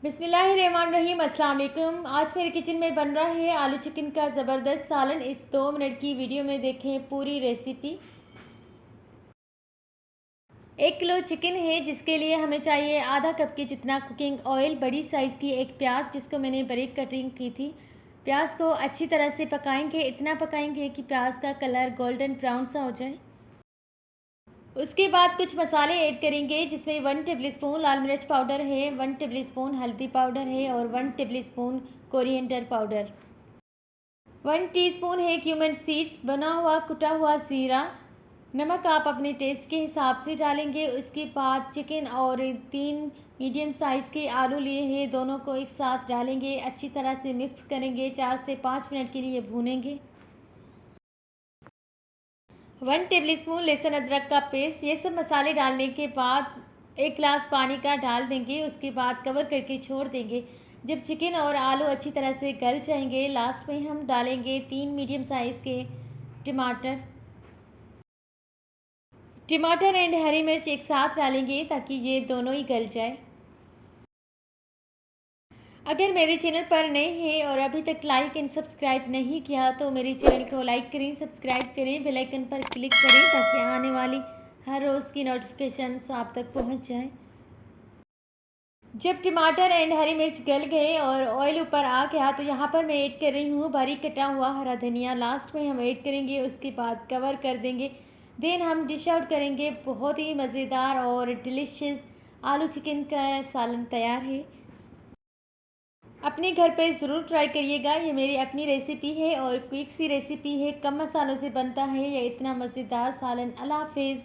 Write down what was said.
बिस्मिल्लाहिर्रहमानिर्रहीम। अस्सलाम वालेकुम। आज मेरे किचन में बन रहा है आलू चिकन का ज़बरदस्त सालन। इस 2 मिनट की वीडियो में देखें पूरी रेसिपी। 1 किलो चिकन है जिसके लिए हमें चाहिए आधा कप के जितना कुकिंग ऑयल, बड़ी साइज़ की एक प्याज जिसको मैंने बारीक कटिंग की थी। प्याज को अच्छी तरह से पकाएंगे, इतना पकाएंगे कि प्याज का कलर गोल्डन ब्राउन सा हो जाए। उसके बाद कुछ मसाले ऐड करेंगे जिसमें 1 टेबलस्पून लाल मिर्च पाउडर है, 1 टेबलस्पून हल्दी पाउडर है और 1 टेबलस्पून कोरिएंडर पाउडर। 1 टीस्पून है क्यूमिन सीड्स, बना हुआ कुटा हुआ जीरा। नमक आप अपने टेस्ट के हिसाब से डालेंगे। उसके बाद चिकन और 3 मीडियम साइज़ के आलू लिए हैं, दोनों को एक साथ डालेंगे, अच्छी तरह से मिक्स करेंगे, 4 से 5 मिनट के लिए भूनेंगे। 1 टेबलस्पून लहसुन अदरक का पेस्ट। ये सब मसाले डालने के बाद 1 गिलास पानी का डाल देंगे। उसके बाद कवर करके छोड़ देंगे। जब चिकन और आलू अच्छी तरह से गल जाएंगे, लास्ट में हम डालेंगे 3 मीडियम साइज़ के टमाटर। टमाटर एंड हरी मिर्च एक साथ डालेंगे ताकि ये दोनों ही गल जाए। अगर मेरे चैनल पर नए हैं और अभी तक लाइक एंड सब्सक्राइब नहीं किया तो मेरे चैनल को लाइक करें, सब्सक्राइब करें, बेल आइकन पर क्लिक करें ताकि आने वाली हर रोज़ की नोटिफिकेशंस आप तक पहुंच जाएं। जब टमाटर एंड हरी मिर्च गल गए और ऑयल ऊपर आ गया तो यहाँ पर मैं ऐड कर रही हूँ बारीक कटा हुआ हरा धनिया। लास्ट में हम ऐड करेंगे, उसके बाद कवर कर देंगे। देन हम डिश आउट करेंगे। बहुत ही मज़ेदार और डिलीशियस आलू चिकन का सालन तैयार है। अपने घर पे ज़रूर ट्राई करिएगा। ये मेरी अपनी रेसिपी है और क्विक सी रेसिपी है, कम मसालों से बनता है ये इतना मज़ेदार सालन। अल्लाह हाफ़िज़।